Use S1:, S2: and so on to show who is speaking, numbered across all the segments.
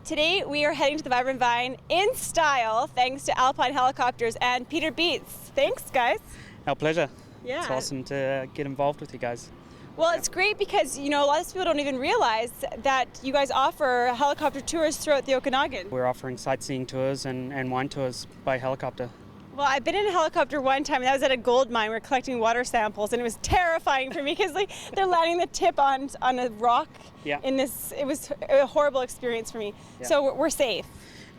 S1: Today we are heading to the Vibrant Vine in style thanks to Alpine Helicopters and Peter Beets. Thanks, guys.
S2: Our pleasure.
S1: Yeah.
S2: It's awesome to get involved with you guys.
S1: Well, it's great because, a lot of people don't even realize that you guys offer helicopter tours throughout the Okanagan.
S2: We're offering sightseeing tours and wine tours by helicopter.
S1: Well, I've been in a helicopter one time, and that was at a gold mine. We were collecting water samples, and it was terrifying for me because they're landing the tip on a rock.
S2: Yeah.
S1: It was a horrible experience for me.
S2: Yeah.
S1: So we're safe.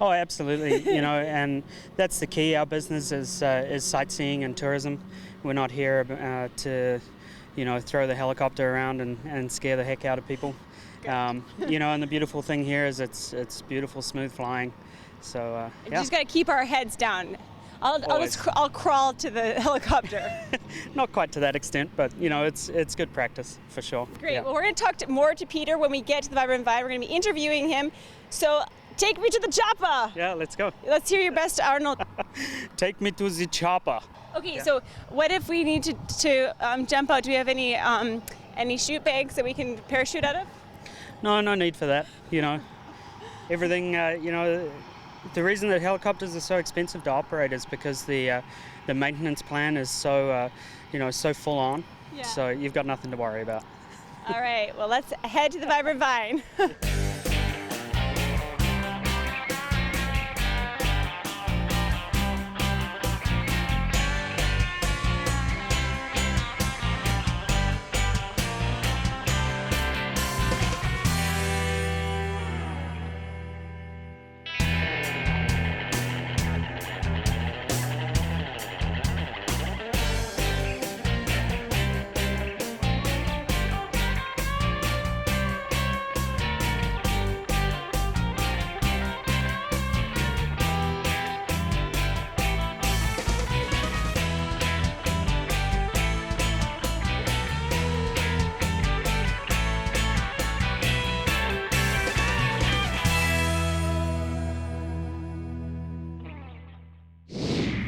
S2: Oh, absolutely. And that's the key. Our business is sightseeing and tourism. We're not here to, throw the helicopter around and scare the heck out of people. And the beautiful thing here is it's beautiful, smooth flying. So
S1: You just got to keep our heads down. I'll crawl to the helicopter.
S2: Not quite to that extent, but it's good practice for sure.
S1: Great.
S2: Yeah.
S1: Well, we're going to talk more to Peter when we get to the Vibrant Vine. We're going to be interviewing him. So take me to the chopper.
S2: Yeah, let's go.
S1: Let's hear your best, Arnold.
S2: Take me to the chopper.
S1: Okay,
S2: Yeah.
S1: So what if we need to jump out? Do we have any chute bags that we can parachute out of?
S2: No need for that. Everything. The reason that helicopters are so expensive to operate is because the maintenance plan is so so full on.
S1: Yeah.
S2: So you've got nothing to worry about.
S1: All right. Well, let's head to the Vibrant Vine.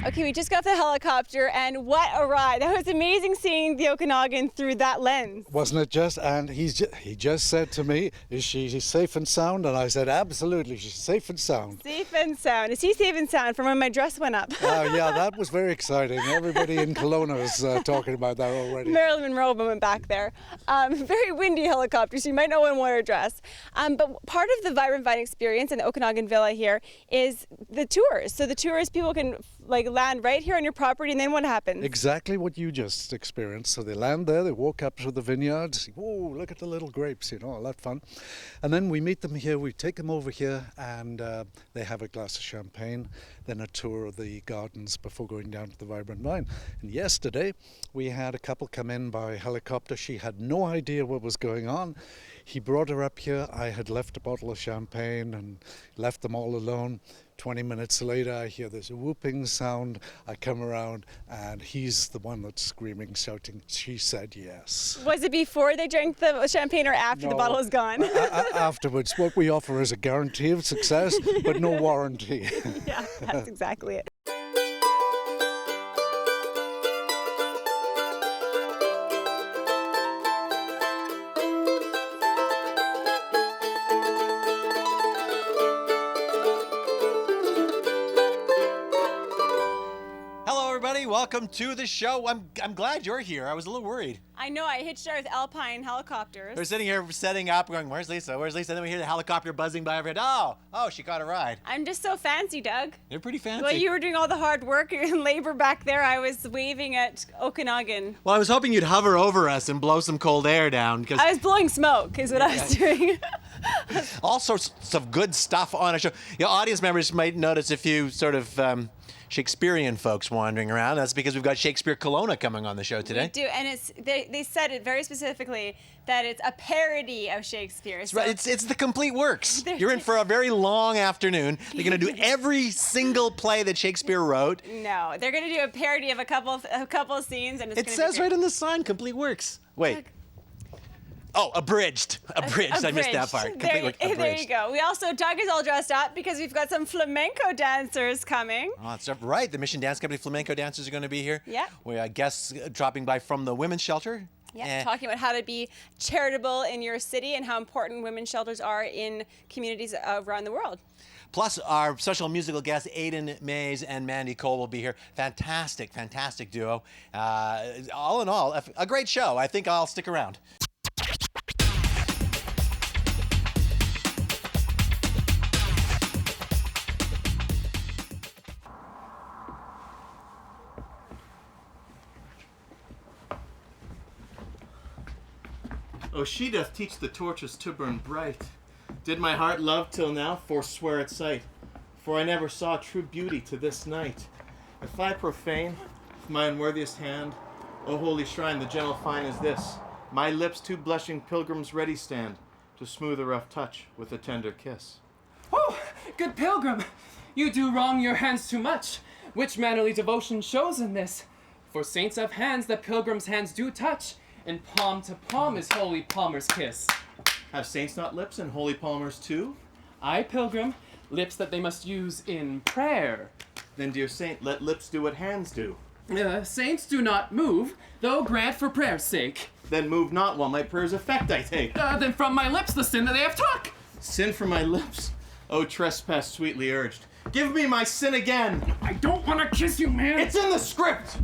S1: Okay, we just got off the helicopter, and what a ride. That was amazing seeing the Okanagan through that lens.
S3: Wasn't it just? And he just said to me, is she safe and sound? And I said, absolutely, she's safe and sound.
S1: Safe and sound. Is he safe and sound from when my dress went up?
S3: Oh, yeah, that was very exciting. Everybody in Kelowna is talking about that already.
S1: Marilyn Monroe went back there. Very windy helicopter, so you might not want to wear a dress. But part of the Vibrant Vine experience in the Okanagan Villa here is the tours. So the tours, people can land right here on your property, and then what happens?
S3: Exactly what you just experienced. So they land there, they walk up to the vineyard, see, whoa, look at the little grapes, all that fun. And then we meet them here, we take them over here, and they have a glass of champagne, then a tour of the gardens before going down to the Vibrant Vine. And yesterday, we had a couple come in by helicopter. She had no idea what was going on. He brought her up here. I had left a bottle of champagne and left them all alone. 20 minutes later, I hear this whooping sound. I come around, and he's the one that's screaming, shouting, she said yes.
S1: Was it before they drank the champagne or after the bottle was gone?
S3: Afterwards. What we offer is a guarantee of success, but no warranty.
S1: Yeah, that's exactly it.
S4: Welcome to the show. I'm glad you're here. I was a little worried.
S1: I know. I hitched out with Alpine Helicopters.
S4: We're sitting here setting up, going, "Where's Lisa? Where's Lisa?" And then we hear the helicopter buzzing by overhead. Oh, she got a ride.
S1: I'm just so fancy, Doug.
S4: You're pretty fancy.
S1: Well, you were doing all the hard work and labor back there. I was waving at Okanagan.
S4: Well, I was hoping you'd hover over us and blow some cold air down.
S1: I was blowing smoke, is what I was doing.
S4: All sorts of good stuff on a show. Audience members might notice a few sort of Shakespearean folks wandering around. That's because we've got Shakespeare Kelowna coming on the show today.
S1: We do, and they said it very specifically that it's a parody of Shakespeare.
S4: That's right. It's the complete works. You're in for a very long afternoon. They're going to do every single play that Shakespeare wrote.
S1: No, they're going to do a parody of a couple of scenes, and
S4: it says right on the sign, complete works. Wait.
S1: Doug.
S4: Oh, abridged. Abridged. I missed that part.
S1: There you go. We also, Doug is all dressed up because we've got some flamenco dancers coming.
S4: Oh, that's right. The Mission Dance Company flamenco dancers are going to be here.
S1: Yeah.
S4: We have guests dropping by from the women's shelter.
S1: Yeah, talking about how to be charitable in your city and how important women's shelters are in communities around the world.
S4: Plus, our special musical guests, Aiden Mays and Mandy Cole, will be here. Fantastic, fantastic duo. All in all, a great show. I think I'll stick around.
S5: Oh, she doth teach the torches to burn bright. Did my heart love till now, forswear its sight? For I never saw true beauty to this night. If I profane with my unworthiest hand, O holy shrine, the gentle fine is this: my lips two blushing pilgrims ready stand, to smooth a rough touch with a tender kiss.
S6: Oh, good pilgrim, you do wrong your hands too much. Which mannerly devotion shows in this? For saints have hands that pilgrims' hands do touch, and palm to palm is holy palmer's kiss.
S5: Have saints not lips and holy palmers too?
S6: I, pilgrim, lips that they must use in prayer.
S5: Then, dear saint, let lips do what hands do.
S6: Saints do not move, though grant for prayer's sake.
S5: Then move not while my prayer's effect I take.
S6: Then from my lips the sin that they have took.
S5: Sin from my lips, O trespass sweetly urged. Give me my sin again.
S6: I don't want to kiss you, man.
S5: It's in the script.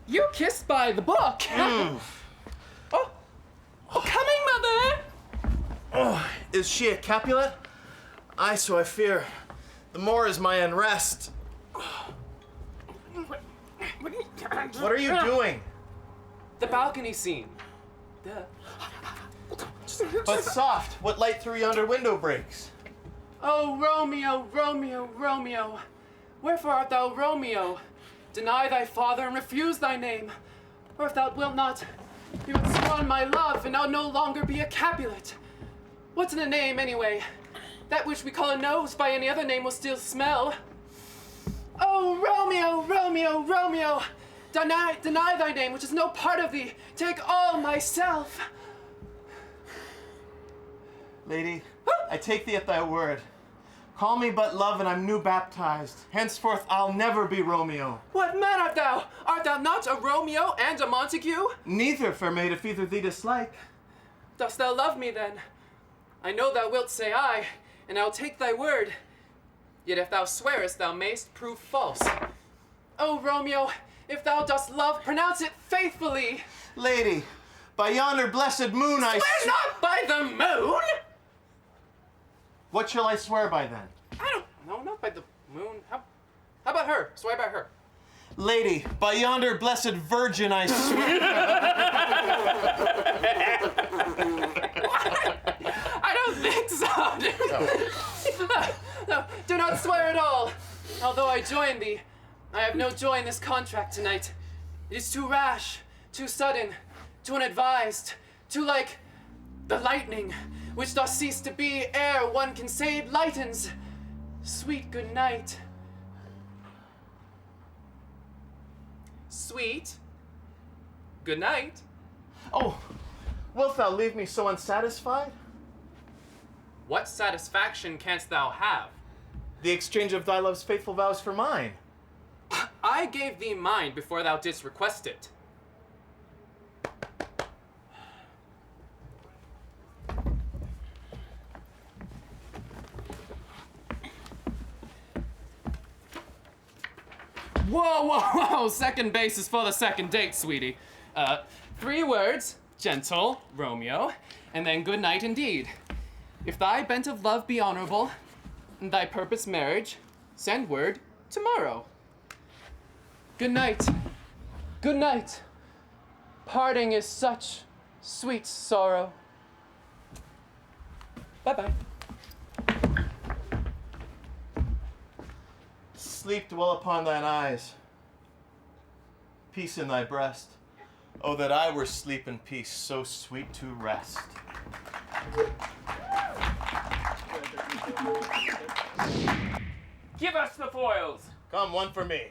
S6: You kissed by the book. Oh, coming, mother.
S5: Is she a Capulet? Aye, so I fear. The more is my unrest. What are you doing?
S6: The balcony scene.
S5: But soft, what light through yonder window breaks?
S6: Oh, Romeo, Romeo, Romeo, wherefore art thou Romeo? Deny thy father and refuse thy name. Or if thou wilt not, you would scorn my love and I'll no longer be a Capulet. What's in a name, anyway? That which we call a nose by any other name will still smell. Oh, Romeo, Romeo, Romeo, deny thy name, which is no part of thee. Take all myself.
S5: Lady, I take thee at thy word. Call me but love and I'm new baptized. Henceforth I'll never be Romeo.
S6: What man art thou? Art thou not a Romeo and a Montague?
S5: Neither, fair maid, if either thee dislike.
S6: Dost thou love me then? I know thou wilt say aye, and I'll take thy word. Yet if thou swearest, thou mayst prove false. Oh, Romeo, if thou dost love, pronounce it faithfully.
S5: Lady, by yonder blessed moon I
S6: Swear not by the moon!
S5: What shall I swear by then?
S6: No, not by the moon. How about her? Swear by her.
S5: Lady, by yonder blessed virgin I swear.
S6: I don't think so. No, do not swear at all. Although I join thee, I have no joy in this contract tonight. It is too rash, too sudden, too unadvised, too like the lightning, which doth cease to be ere one can say it lightens. Sweet good night. Sweet good night.
S5: Oh, wilt thou leave me so unsatisfied?
S6: What satisfaction canst thou have?
S5: The exchange of thy love's faithful vows for mine.
S6: I gave thee mine before thou didst request it. Whoa, second base is for the second date, sweetie. 3 words, gentle, Romeo, and then good night indeed. If thy bent of love be honorable, and thy purpose marriage, send word tomorrow. Good night. Good night. Parting is such sweet sorrow. Bye-bye.
S5: Sleep dwell upon thine eyes. Peace in thy breast. Oh, that I were sleep and peace, so sweet to rest.
S6: Give us the foils.
S5: Come, one for me.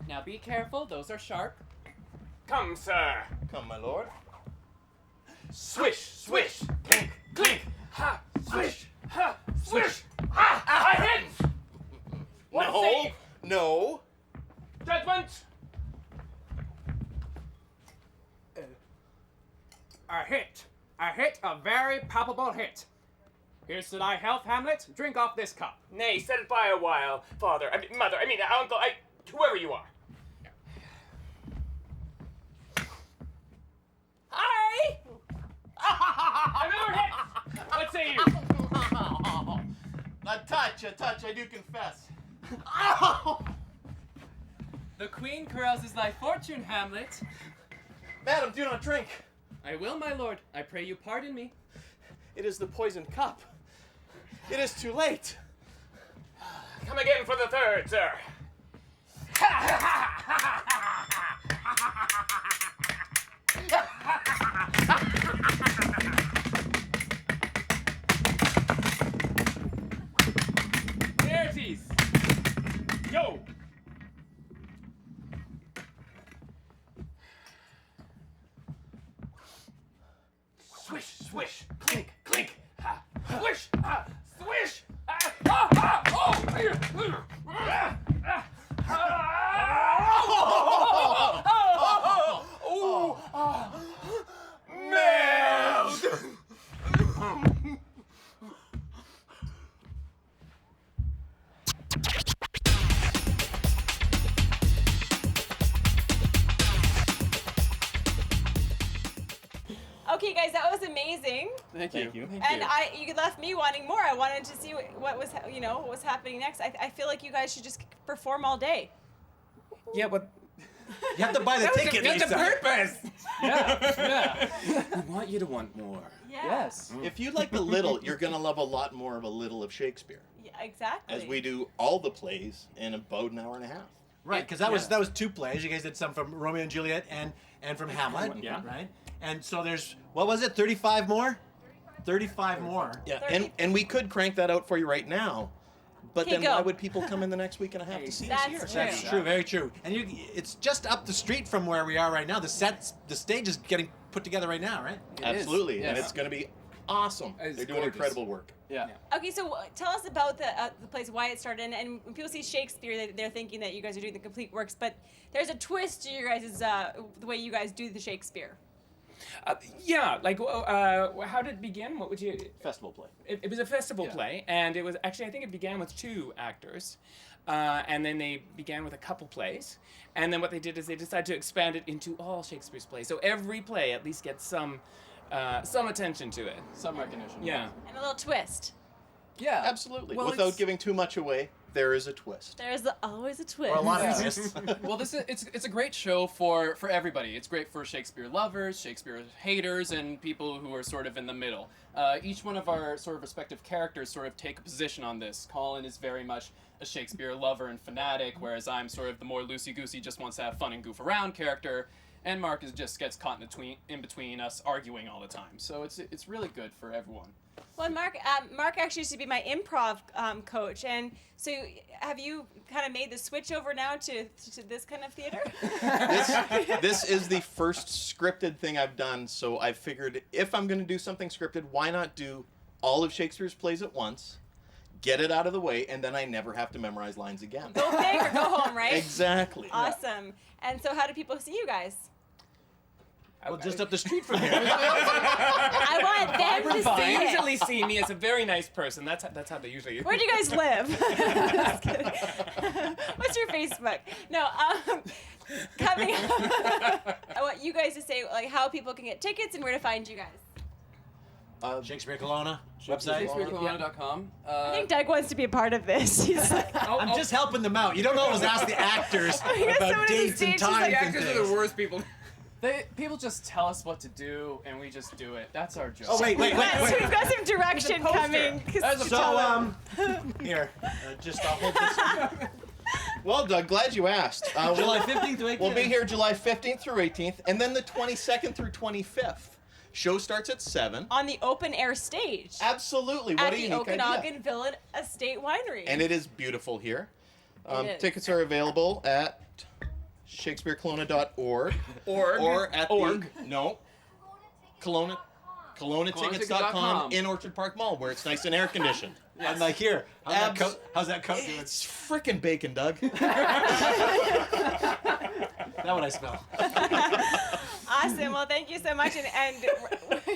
S6: Now be careful, those are sharp.
S7: Come, sir.
S5: Come, my lord.
S7: Swish, swish, clink, clink. Ha, swish, ha, swish. Ha, I hit. What say you?
S5: No.
S7: Judgment.
S8: palpable hit. Here's to thy health, Hamlet. Drink off this cup.
S7: Nay, set it by a while, father. Mother. Uncle. Whoever you are. Hi! Another hit! What say you?
S5: A touch, I do confess.
S6: The queen carouses thy fortune, Hamlet.
S5: Madam, do not drink.
S6: I will, my lord. I pray you pardon me.
S5: It is the poisoned cup. It is too late.
S7: Come again for the third, sir.
S8: There it is.
S7: Yo! Swish, swish, clink, clink, ha, swish, ha, swish, ah, ah, ah, oh,
S1: Okay, guys, that was amazing.
S6: Thank you.
S1: And you left me wanting more. I wanted to see what was happening next. I feel like you guys should just perform all day.
S8: Yeah, but
S4: You have to buy the ticket,
S8: that's the
S4: Lisa.
S8: purpose. Yeah. We want you to want more.
S1: Yeah.
S8: Yes.
S9: If you like a little, you're going to love a lot more of a little of Shakespeare,
S1: Yeah, exactly.
S9: as we do all the plays in about an hour and a half.
S4: Right, because that was 2 plays. You guys did some from Romeo and Juliet and from Hamlet.
S8: Yeah.
S4: Right. And so there's, what was it? 35 more. 35 more.
S9: Yeah,
S1: 30.
S9: and we could crank that out for you right now, but
S1: Okay,
S9: then
S1: go.
S9: why would people come in the next week and a half to see us
S1: That's
S9: here?
S1: true.
S4: That's true, very true. And it's just up the street from where we are right now. The stage is getting put together right now, right?
S9: Absolutely, and
S6: yes.
S9: it's going to be awesome.
S6: It's
S9: They're doing
S6: gorgeous.
S9: incredible work.
S6: Yeah.
S1: Okay, so tell us about the place, why it started, and when people see Shakespeare, they're thinking that you guys are doing the complete works, but there's a twist to your guys' the way you guys do the Shakespeare.
S8: Yeah, like, how did it begin? What would you...
S9: Festival play.
S8: It was a festival play, and it was actually, I think it began with 2 actors, and then they began with a couple plays, and then what they did is they decided to expand it into all Shakespeare's plays. So every play at least gets some attention to it.
S6: Some recognition.
S8: Yeah.
S1: And a little twist.
S6: Yeah.
S9: Absolutely.
S8: Well,
S9: Without
S8: it's-
S9: giving too much away, there is a twist.
S1: There's always a twist.
S4: Or a lot of twists.
S6: Well, it's a great show for everybody. It's great for Shakespeare lovers, Shakespeare haters, and people who are sort of in the middle. Each one of our sort of respective characters sort of take a position on this. Colin is very much a Shakespeare lover and fanatic, whereas I'm sort of the more loosey-goosey, just wants to have fun and goof around character. And Mark just gets caught in between us arguing all the time. So it's really good for everyone.
S1: Well, Mark actually used to be my improv coach, and so have you kind of made the switch over now to this kind of theater?
S9: This is the first scripted thing I've done, so I figured if I'm going to do something scripted, why not do all of Shakespeare's plays at once, get it out of the way, and then I never have to memorize lines again.
S1: Go big or go home, right?
S9: Exactly.
S1: Awesome. And so, how do people see you guys?
S4: Well, just up the street from here.
S1: I want them to see
S8: They
S1: it.
S8: usually see me as a very nice person. That's how they usually...
S1: Where do you guys live? Just kidding. What's your Facebook? No, coming up. I want you guys to say like how people can get tickets and where to find you guys.
S4: Shakespeare Kelowna website.
S6: ShakespeareKelowna.com.
S1: I think Doug wants to be a part of this. He's like,
S4: I'm just helping them out. You don't always ask the actors
S1: got someone
S4: about
S1: on the
S4: dates
S1: stage
S4: and
S1: who's
S4: times
S1: like,
S4: and
S8: Actors are the
S4: things.
S8: worst people.
S6: People just tell us what to do, and we just do it. That's our job.
S4: Oh wait.
S1: we've got some direction coming.
S4: So here, just hold this.
S9: Well, Doug, glad you asked.
S4: July 15th to 18th.
S9: We'll be here July 15th through 18th, and then the 22nd through 25th. Show starts at 7.
S1: On the open air stage
S9: Absolutely. What
S1: at
S9: a
S1: the
S9: unique
S1: Okanagan
S9: idea.
S1: Villa Estate Winery.
S9: And it is beautiful here.
S1: It is.
S9: Tickets are available at ShakespeareKelowna.org or at KelownaTickets.com in Orchard Park Mall, where it's nice and air conditioned.
S4: I'm like, here. How's that coat doing?
S9: It's frickin' bacon, Doug.
S4: Is that what I smell?
S1: Awesome. Well, thank you so much. And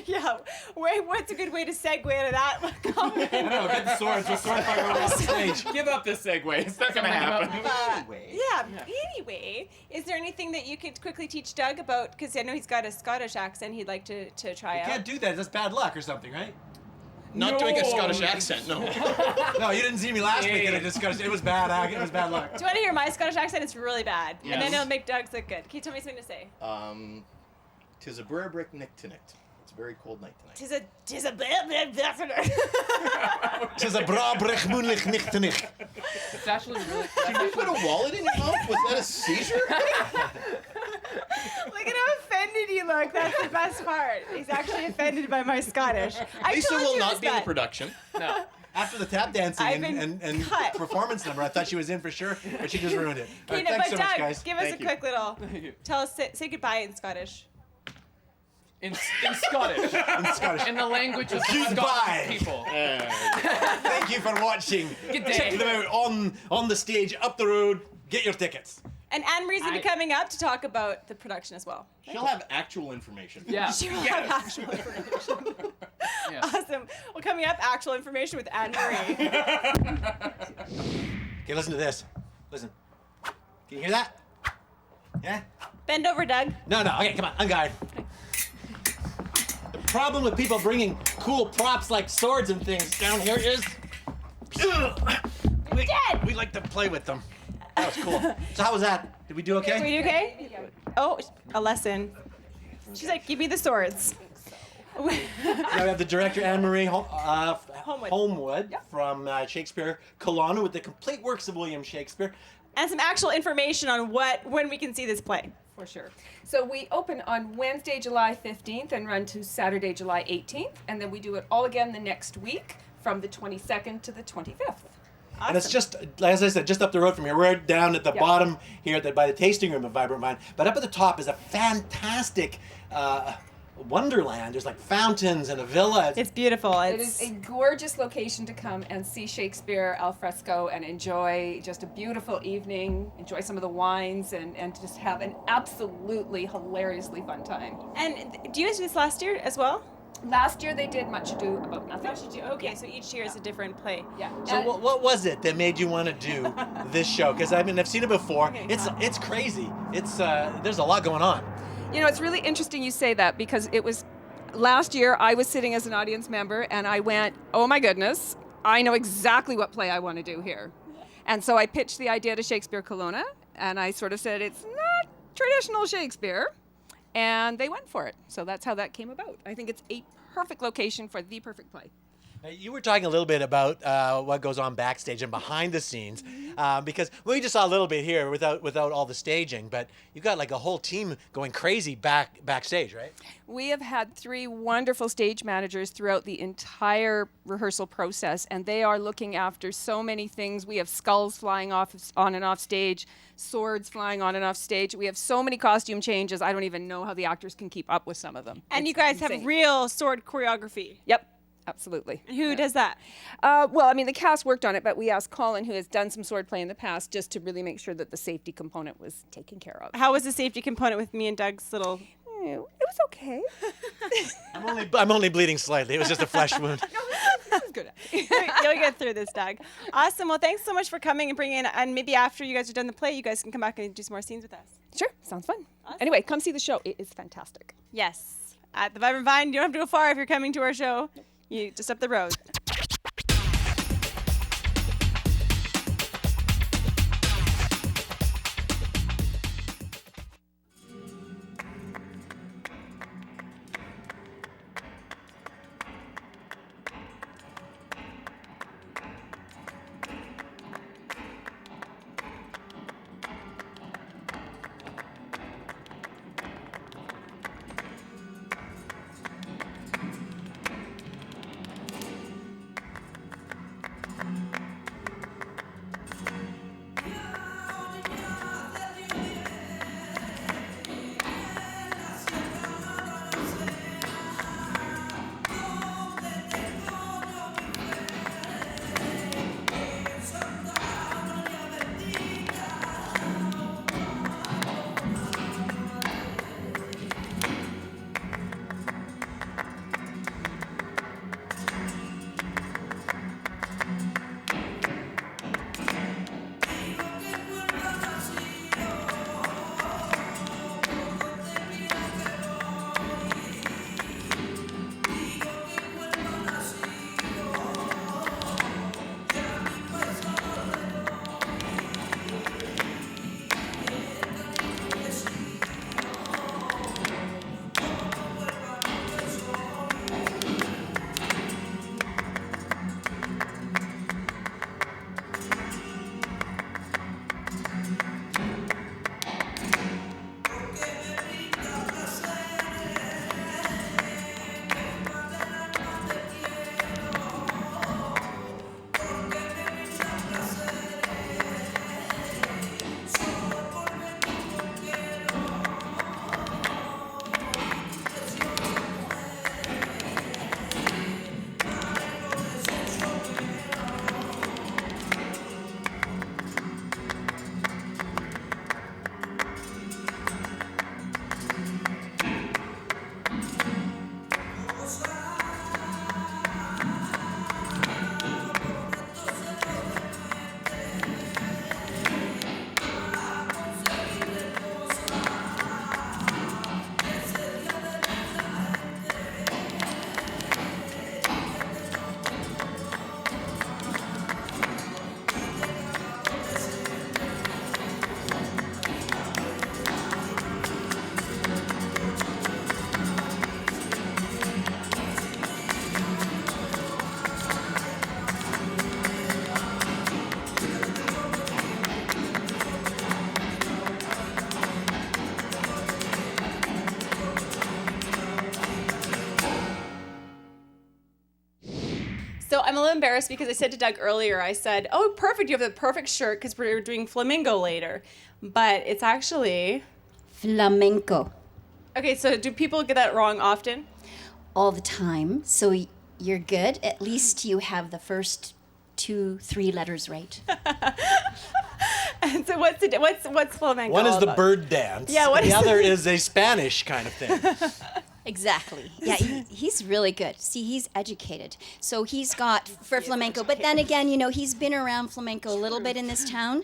S1: yeah, what's a good way to segue into that comment?
S4: No, get the swords. We'll sword fight right off the stage.
S8: Give up the segue. It's not going to happen.
S1: Anyway, is there anything that you could quickly teach Doug about? Because I know he's got a Scottish accent he'd like to try
S4: You
S1: out.
S4: can't do that. That's bad luck or something, right?
S9: Not doing a Scottish accent, no.
S4: No, you didn't see me last week and I discussed it was bad. It was bad luck.
S1: Do you want to hear my Scottish accent? It's really bad.
S8: Yes.
S1: And then it'll make Doug's look good. Can you tell me something to say?
S9: Tis a brer brick nick tonight. It's a very cold night tonight.
S1: Tis a blah, blah, blah, blah.
S4: She's a bra brech moonlich nicht nicht.
S6: It's actually really.
S9: Did you put a wallet in your mouth? Was that a seizure?
S1: Look at how offended you look. That's the best part. He's actually offended by my Scottish.
S9: Lisa will not be in the production.
S6: No.
S4: After the tap dancing
S1: I've been
S4: and
S1: cut.
S4: performance number, I thought she was in for sure, but she just ruined it. All right,
S1: But
S4: thanks so
S1: Doug,
S4: much, guys.
S1: give us
S9: Thank
S1: a
S9: you.
S1: quick little. Tell us, say goodbye in Scottish.
S6: In Scottish.
S4: In Scottish.
S6: In the language of
S4: Goodbye.
S6: Scottish people.
S4: Thank you for watching.
S6: Good day.
S4: Check them out on the stage, up the road. Get your tickets.
S1: And Anne Marie's going to be coming up to talk about the production as well.
S9: She'll have actual information.
S6: Yeah.
S1: She will have actual information.
S6: Yeah.
S1: Awesome. Well, coming up, actual information with Anne Marie.
S4: Okay, listen to this. Listen. Can you hear that? Yeah?
S1: Bend over, Doug.
S4: No. Okay, come on. Unguard. The problem with people bringing cool props like swords and things down here is we like to play with them. That was cool. So how was that? Did we do okay?
S1: Were you okay? Oh, a lesson. She's like, give me the swords.
S4: Now we have the director Anne-Marie Homewood
S1: Yep.
S4: from Shakespeare Kelowna with the complete works of William Shakespeare.
S1: And some actual information on when we can see this play.
S10: For sure. So we open on Wednesday, July 15th and run to Saturday, July 18th. And then we do it all again the next week from the 22nd to the 25th.
S4: And it's just, as I said, just up the road from here. We're down at the
S10: Yep.
S4: bottom here by the tasting room of Vibrant Vine. But up at the top is a fantastic wonderland. There's like fountains and a villa.
S1: It's beautiful.
S10: It is a gorgeous location to come and see Shakespeare al fresco and enjoy just a beautiful evening, enjoy some of the wines, and just have an absolutely hilariously fun time.
S1: And do you guys do this last year as well?
S10: Last year they did Much Ado About Nothing.
S1: Okay, so each year is a different play.
S10: Yeah.
S4: So
S10: And-
S4: what was it that made you want to do this show? Because I've seen it before.
S1: Okay.
S4: It's crazy. It's there's a lot going on.
S10: You know, it's really interesting you say that because it was last year I was sitting as an audience member and I went, oh my goodness, I know exactly what play I want to do here. And so I pitched the idea to Shakespeare Kelowna and I sort of said, it's not traditional Shakespeare. And they went for it. So that's how that came about. I think it's a perfect location for the perfect play.
S4: You were talking a little bit about what goes on backstage and behind the scenes, because we just saw a little bit here without all the staging, but you've got like a whole team going crazy backstage, right?
S10: We have had 3 wonderful stage managers throughout the entire rehearsal process, and they are looking after so many things. We have skulls flying on and off stage, swords flying on and off stage. We have so many costume changes. I don't even know how the actors can keep up with some of them.
S1: And
S10: It's
S1: you guys have
S10: insane.
S1: real sword choreography.
S10: Yep, absolutely.
S1: And who does that?
S10: Well, I mean, the cast worked on it, but we asked Colin, who has done some swordplay in the past, just to really make sure that the safety component was taken care of.
S1: How was the safety component with me and Doug's little?
S10: It was okay.
S4: I'm only bleeding slightly. It was just a flesh wound.
S10: It was good.
S1: You'll get through this, Doug. Awesome. Well, thanks so much for coming and bringing in. And maybe after you guys are done the play, you guys can come back and do some more scenes with us.
S10: Sure, sounds fun. Anyway, come see the show. It is fantastic.
S1: Yes. At the Vibrant Vine, you don't have to go far if you're coming to our show. You just up the road. I'm a little embarrassed because I said to Doug earlier, I said, oh, perfect, you have the perfect shirt because we're doing flamenco later. But it's actually...
S11: Flamenco.
S1: Okay, so do people get that wrong often?
S11: All the time. So you're good. At least you have the first 2-3 letters right.
S1: And so what's flamenco
S4: One is
S1: all
S4: the
S1: about?
S4: bird dance.
S1: Yeah, what
S4: the
S1: is
S4: other
S1: it?
S4: is a Spanish kind of thing.
S11: Exactly. Yeah, he's really good. See, he's educated. So he's got for flamenco. But then again, you know, he's been around flamenco a little bit in this town.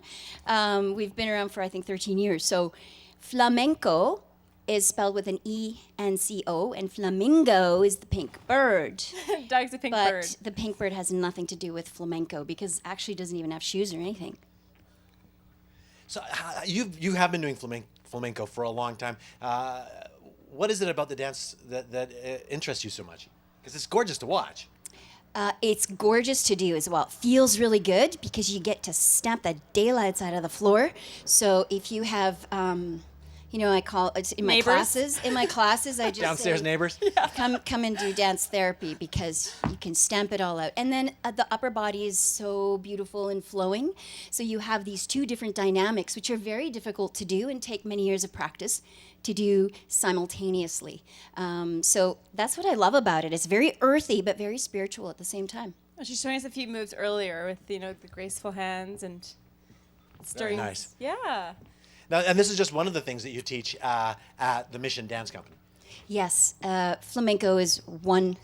S11: We've been around for, I think, 13 years. So flamenco is spelled with an E-N-C-O, and flamingo is the pink bird.
S1: Doug's a pink
S11: but
S1: bird.
S11: the pink bird has nothing to do with flamenco because actually it doesn't even have shoes or anything.
S4: So you have been doing flamenco for a long time. What is it about the dance that interests you so much? Because it's gorgeous to watch.
S11: It's gorgeous to do as well. It feels really good because you get to stamp the daylights out of the floor. So if you have, you know, I call it in my
S1: Neighbors?
S11: classes. In my classes, I just
S4: Downstairs
S11: say,
S4: neighbors?
S11: come and do dance therapy because you can stamp it all out. And then the upper body is so beautiful and flowing. So you have these two different dynamics, which are very difficult to do and take many years of practice to do simultaneously. So that's what I love about it. It's very earthy, but very spiritual at the same time.
S1: Well, she's showing us a few moves earlier with, you know, the graceful hands and stirring.
S4: nice.
S1: Yeah.
S4: Now, and this is just one of the things that you teach at the Mission Dance Company.
S11: Yes, flamenco is one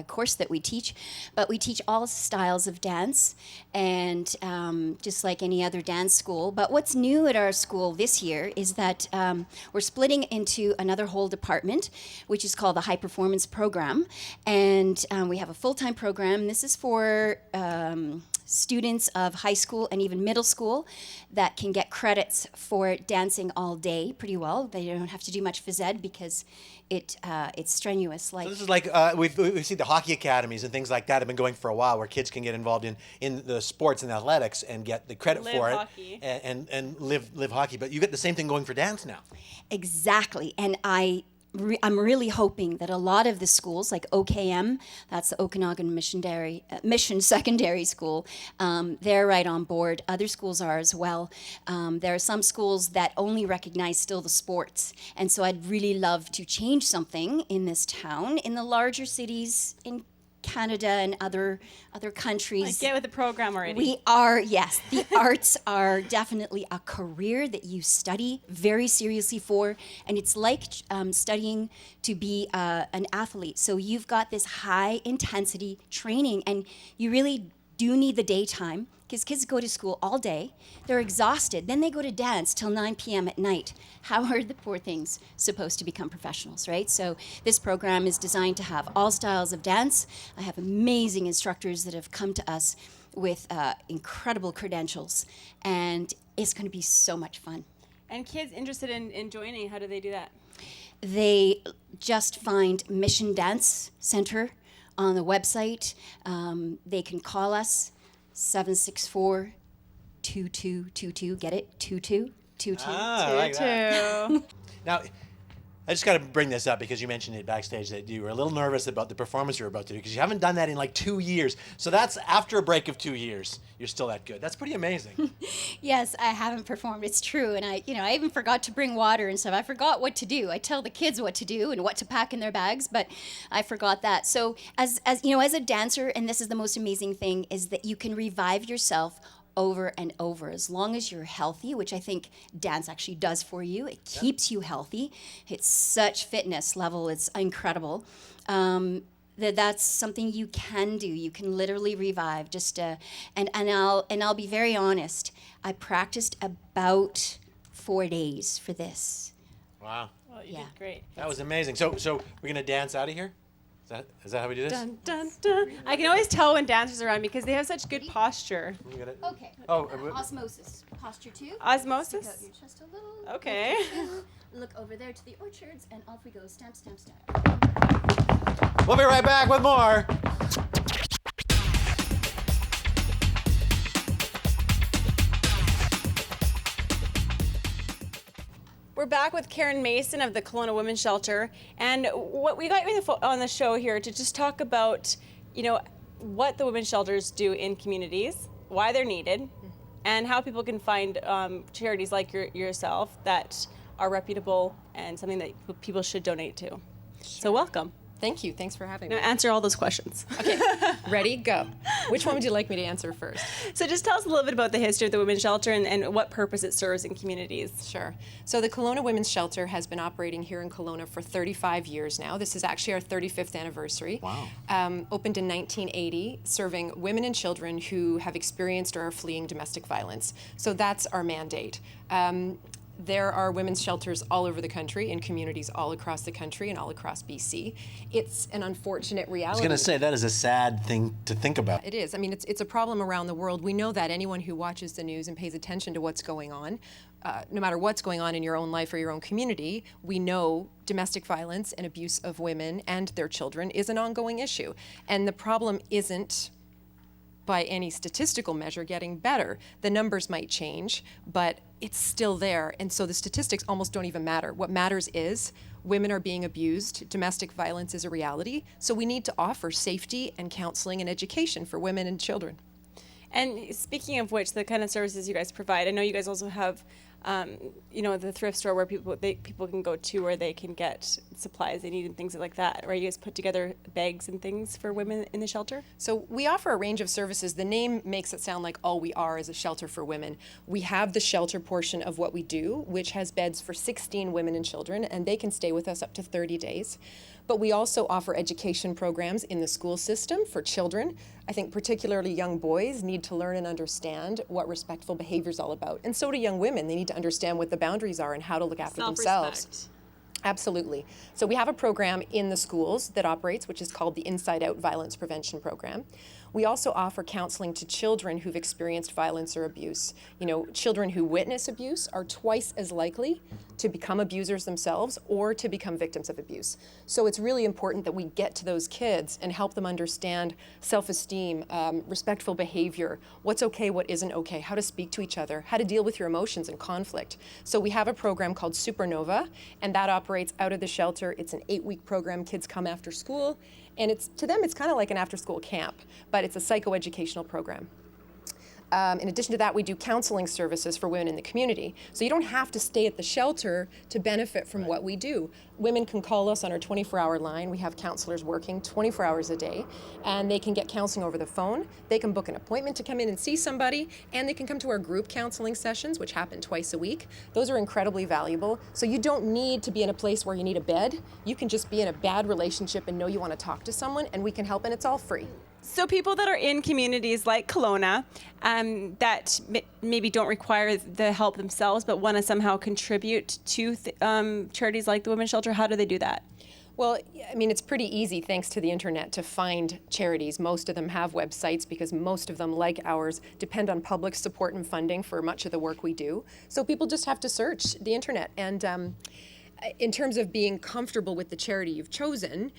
S11: course that we teach, but we teach all styles of dance, and just like any other dance school. But what's new at our school this year is that we're splitting into another whole department, which is called the High Performance Program, and we have a full-time program. This is for students of high school and even middle school that can get credits for dancing all day pretty well. They don't have to do much phys ed because it's strenuous. Like
S4: So this is like we've seen the hockey academies and things like that have been going for a while, where kids can get involved in the sports and athletics and get the credit
S1: Live
S4: for
S1: hockey.
S4: it and live hockey. But you get the same thing going for dance now.
S11: Exactly, and I'm really hoping that a lot of the schools, like OKM, that's the Okanagan Mission Secondary School, they're right on board. Other schools are as well. There are some schools that only recognize still the sports, and so I'd really love to change something in this town. In the larger cities in Canada and other countries.
S1: Like, get with the program already.
S11: We are, yes. The arts are definitely a career that you study very seriously for, and it's like studying to be an athlete. So you've got this high intensity training, and you really do need the daytime because kids go to school all day. They're exhausted. Then they go to dance till 9 p.m. at night. How are the poor things supposed to become professionals, right? So this program is designed to have all styles of dance. I have amazing instructors that have come to us with incredible credentials, and it's going to be so much fun.
S1: And kids interested in joining, how do they do that?
S11: They just find Mission Dance Center on the website. They can call us 764-2222. Get it? 2222.
S4: I like that.
S1: Two.
S4: Now, I just got to bring this up because you mentioned it backstage that you were a little nervous about the performance you were about to do because you haven't done that in like 2 years. So that's after a break of 2 years, you're still that good. That's pretty amazing.
S11: Yes, I haven't performed. It's true, and I even forgot to bring water and stuff. I forgot what to do. I tell the kids what to do and what to pack in their bags, but I forgot that. So as you know, as a dancer, and this is the most amazing thing, is that you can revive yourself over and over as long as you're healthy, which I think dance actually does for you. It keeps you healthy. It's such fitness level. It's incredible. That's something you can do. You can literally revive. And I'll be very honest. I practiced about 4 days for this.
S4: Wow.
S1: Well, you
S11: Yeah.
S1: did great.
S4: That was amazing. So we're going to dance out of here? Is that how we do this?
S1: Dun, dun, dun. I can always tell when dancers are around because they have such good posture.
S4: We gotta-
S11: Okay.
S4: Oh,
S11: Osmosis. Posture 2.
S1: Osmosis?
S11: Stick out your chest a little.
S1: Okay.
S11: Look over there to the orchards, and off we go. Stamp, stamp, stamp.
S4: We'll be right back with more.
S1: We're back with Karen Mason of the Kelowna Women's Shelter, and what we got you on the show here to just talk about, you know, what the women's shelters do in communities, why they're needed, and how people can find charities like yourself that are reputable and something that people should donate to. So welcome.
S12: Thank you. Thanks for having
S1: Now
S12: me.
S1: answer all those questions.
S12: Okay, ready, go. Which one would you like me to answer first?
S1: So just tell us a little bit about the history of the women's shelter and what purpose it serves in communities.
S12: Sure. So the Kelowna Women's Shelter has been operating here in Kelowna for 35 years now. This is actually our 35th anniversary.
S4: Wow.
S12: Opened in 1980, serving women and children who have experienced or are fleeing domestic violence. So that's our mandate. There are women's shelters all over the country, in communities all across the country and all across BC. It's an unfortunate reality.
S4: I was going to say, that is a sad thing to think about.
S12: It is. I mean, it's a problem around the world. We know that anyone who watches the news and pays attention to what's going on, no matter what's going on in your own life or your own community, we know domestic violence and abuse of women and their children is an ongoing issue. And the problem isn't, by any statistical measure, getting better. The numbers might change, but it's still there. And so the statistics almost don't even matter. What matters is women are being abused, domestic violence is a reality, so we need to offer safety and counseling and education for women and children.
S1: And speaking of which, the kind of services you guys provide, I know you guys also have, the thrift store where people can go to where they can get supplies they need and things like that. Right? You guys put together bags and things for women in the shelter?
S12: So we offer a range of services. The name makes it sound like all we are is a shelter for women. We have the shelter portion of what we do, which has beds for 16 women and children, and they can stay with us up to 30 days. But we also offer education programs in the school system for children. I think particularly young boys need to learn and understand what respectful behavior is all about. And so do young women. They need to understand what the boundaries are and how to look after themselves. Absolutely. So we have a program in the schools that operates, which is called the Inside Out Violence Prevention Program. We also offer counseling to children who've experienced violence or abuse. You know, children who witness abuse are twice as likely to become abusers themselves or to become victims of abuse. So it's really important that we get to those kids and help them understand self-esteem, respectful behavior, what's okay, what isn't okay, how to speak to each other, how to deal with your emotions and conflict. So we have a program called Supernova, and that operates out of the shelter. It's an 8-week program. Kids come after school, and to them, it's kind of like an after-school camp, but it's a psychoeducational program. In addition to that, we do counseling services for women in the community. So you don't have to stay at the shelter to benefit from what we do. Women can call us on our 24-hour line. We have counselors working 24 hours a day, and they can get counseling over the phone. They can book an appointment to come in and see somebody, and they can come to our group counseling sessions, which happen twice a week. Those are incredibly valuable. So you don't need to be in a place where you need a bed. You can just be in a bad relationship and know you want to talk to someone, and we can help, and it's all free.
S1: So people that are in communities like Kelowna that maybe don't require the help themselves but want to somehow contribute to charities like the Women's Shelter, how do they do that?
S12: Well, I mean, it's pretty easy thanks to the internet to find charities. Most of them have websites because most of them, like ours, depend on public support and funding for much of the work we do. So people just have to search the internet. And in terms of being comfortable with the charity you've chosen,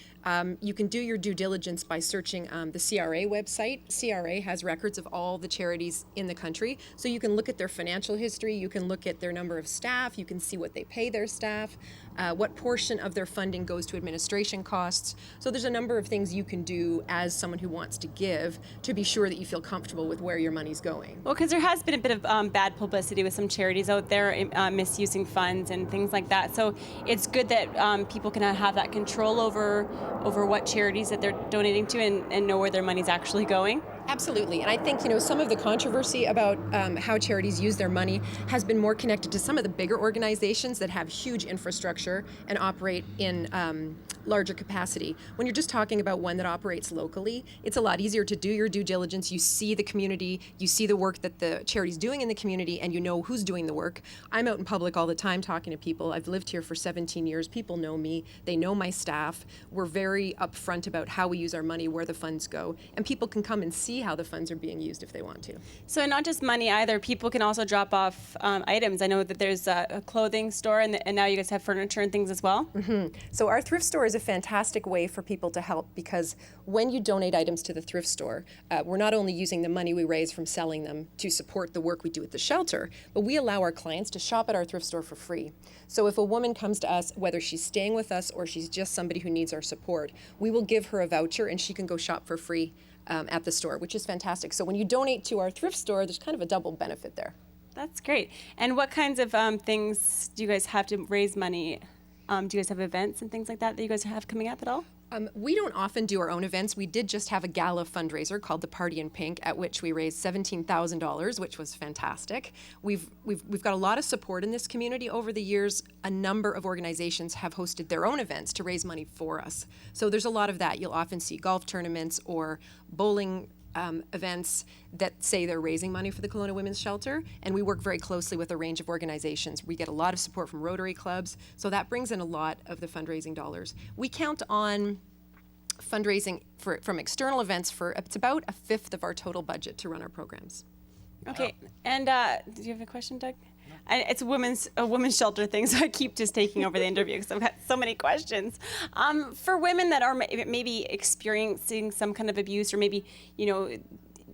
S12: you can do your due diligence by searching the CRA website. CRA has records of all the charities in the country, so you can look at their financial history, you can look at their number of staff, you can see what they pay their staff, what portion of their funding goes to administration costs. So there's a number of things you can do as someone who wants to give to be sure that you feel comfortable with where your money's going.
S1: Well, because there has been a bit of bad publicity with some charities out there misusing funds and things like that. So it's good that people can have that control over what charities that they're donating to and know where their money's actually going.
S12: Absolutely. And I think, some of the controversy about how charities use their money has been more connected to some of the bigger organizations that have huge infrastructure and operate in larger capacity. When you're just talking about one that operates locally, it's a lot easier to do your due diligence. You see the community, you see the work that the charity's doing in the community, and you know who's doing the work. I'm out in public all the time talking to people. I've lived here for 17 years. People know me. They know my staff. We're very upfront about how we use our money, where the funds go, and people can come and see how the funds are being used if they want to.
S1: So not just money either, people can also drop off items. I know that there's a clothing store and now you guys have furniture and things as well.
S12: Mm-hmm. So our thrift store is a fantastic way for people to help because when you donate items to the thrift store, we're not only using the money we raise from selling them to support the work we do at the shelter, but we allow our clients to shop at our thrift store for free. So if a woman comes to us, whether she's staying with us or she's just somebody who needs our support, we will give her a voucher and she can go shop for free at the store, which is fantastic. So when you donate to our thrift store, there's kind of a double benefit there.
S1: That's great. And what kinds of things do you guys have to raise money? Do you guys have events and things like that you guys have coming up at all?
S12: We don't often do our own events. We did just have a gala fundraiser called the Party in Pink, at which we raised $17,000, which was fantastic. We've got a lot of support in this community over the years. A number of organizations have hosted their own events to raise money for us. So there's a lot of that. You'll often see golf tournaments or bowling events that say they're raising money for the Kelowna Women's Shelter, and we work very closely with a range of organizations. We get a lot of support from Rotary clubs, so that brings in a lot of the fundraising dollars. We count on fundraising from external events for it's about 1/5 of our total budget to run our programs.
S1: Okay, and do you have a question, Doug? It's a women's shelter thing, so I keep just taking over the interview because I've got so many questions. For women that are maybe experiencing some kind of abuse, or maybe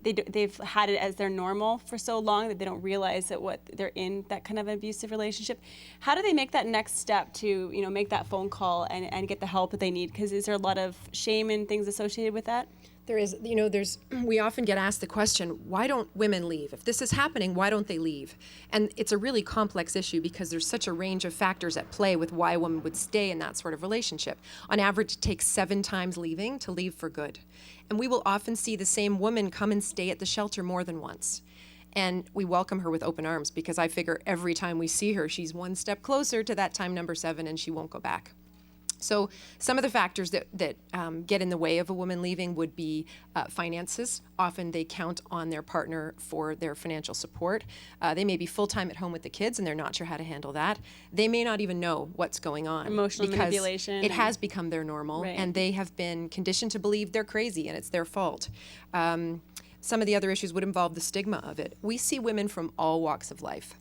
S1: they've had it as their normal for so long that they don't realize that they're in that kind of abusive relationship. How do they make that next step to make that phone call and get the help that they need? Because is there a lot of shame and things associated with that?
S12: There is, we often get asked the question, why don't women leave? If this is happening, why don't they leave? And it's a really complex issue because there's such a range of factors at play with why a woman would stay in that sort of relationship. On average, it takes 7 times leaving to leave for good. And we will often see the same woman come and stay at the shelter more than once. And we welcome her with open arms because I figure every time we see her, she's one step closer to that time number 7 and she won't go back. So some of the factors that get in the way of a woman leaving would be finances. Often they count on their partner for their financial support. They may be full-time at home with the kids and they're not sure how to handle that. They may not even know what's going on.
S1: Emotional manipulation.
S12: It has become their normal,
S1: Right.
S12: and they have been conditioned to believe they're crazy and it's their fault. Some of the other issues would involve the stigma of it. We see women from all walks of life.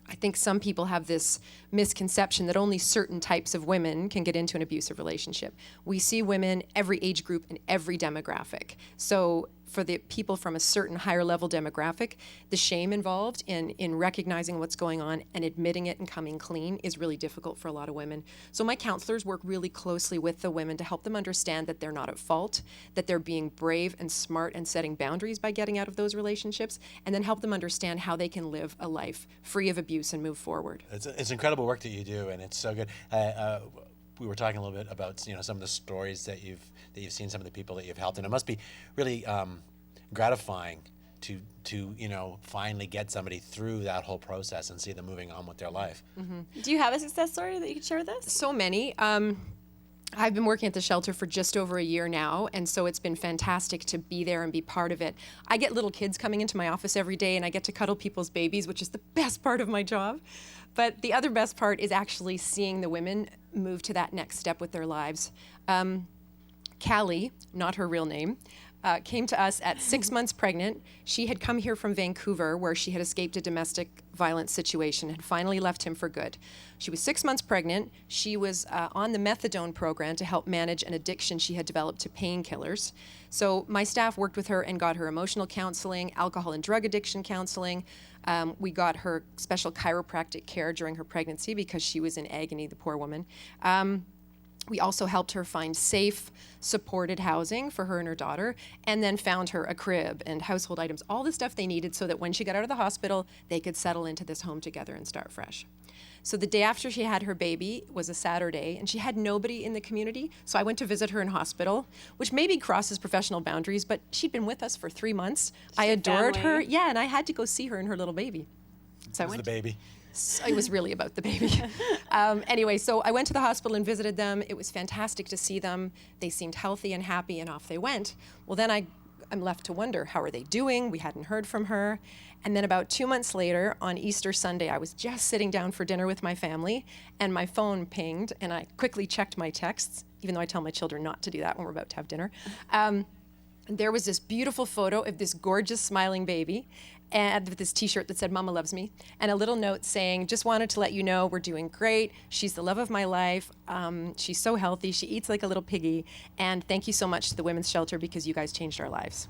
S12: I think some people have this misconception that only certain types of women can get into an abusive relationship. We see women every age group and every demographic. So for the people from a certain higher level demographic, the shame involved in recognizing what's going on and admitting it and coming clean is really difficult for a lot of women. So my counselors work really closely with the women to help them understand that they're not at fault, that they're being brave and smart and setting boundaries by getting out of those relationships, and then help them understand how they can live a life free of abuse and move forward.
S4: It's incredible work that you do, and it's so good. We were talking a little bit about some of the stories that you've seen, some of the people that you've helped, and it must be really gratifying to finally get somebody through that whole process and see them moving on with their life.
S12: Mm-hmm.
S1: Do you have a success story that you could share with us?
S12: So many. I've been working at the shelter for just over a year now, and so it's been fantastic to be there and be part of it. I get little kids coming into my office every day, and I get to cuddle people's babies, which is the best part of my job. But the other best part is actually seeing the women move to that next step with their lives. Callie, not her real name, came to us at 6 months pregnant. She had come here from Vancouver, where she had escaped a domestic violence situation and finally left him for good. She was 6 months pregnant. She was on the methadone program to help manage an addiction she had developed to painkillers. So my staff worked with her and got her emotional counseling, alcohol and drug addiction counseling. We got her special chiropractic care during her pregnancy because she was in agony, the poor woman. We also helped her find safe, supported housing for her and her daughter, and then found her a crib and household items, all the stuff they needed so that when she got out of the hospital, they could settle into this home together and start fresh. So the day after she had her baby was a Saturday, and she had nobody in the community, so I went to visit her in hospital, which maybe crosses professional boundaries, but she'd been with us for 3 months. I adored her. Yeah, and I had to go see her and her little baby. So I went
S4: the baby.
S12: So it was really about the baby. Anyway, so I went to the hospital and visited them. It was fantastic to see them. They seemed healthy and happy, and off they went. Well, then I'm left to wonder, how are they doing? We hadn't heard from her. And then about 2 months later, on Easter Sunday, I was just sitting down for dinner with my family, and my phone pinged, and I quickly checked my texts, even though I tell my children not to do that when we're about to have dinner. And there was this beautiful photo of this gorgeous smiling baby, and with this t-shirt that said "Mama loves me," and a little note saying, "Just wanted to let you know we're doing great. She's the love of my life. She's so healthy. She eats like a little piggy. And thank you so much to the Women's Shelter because you guys changed our lives."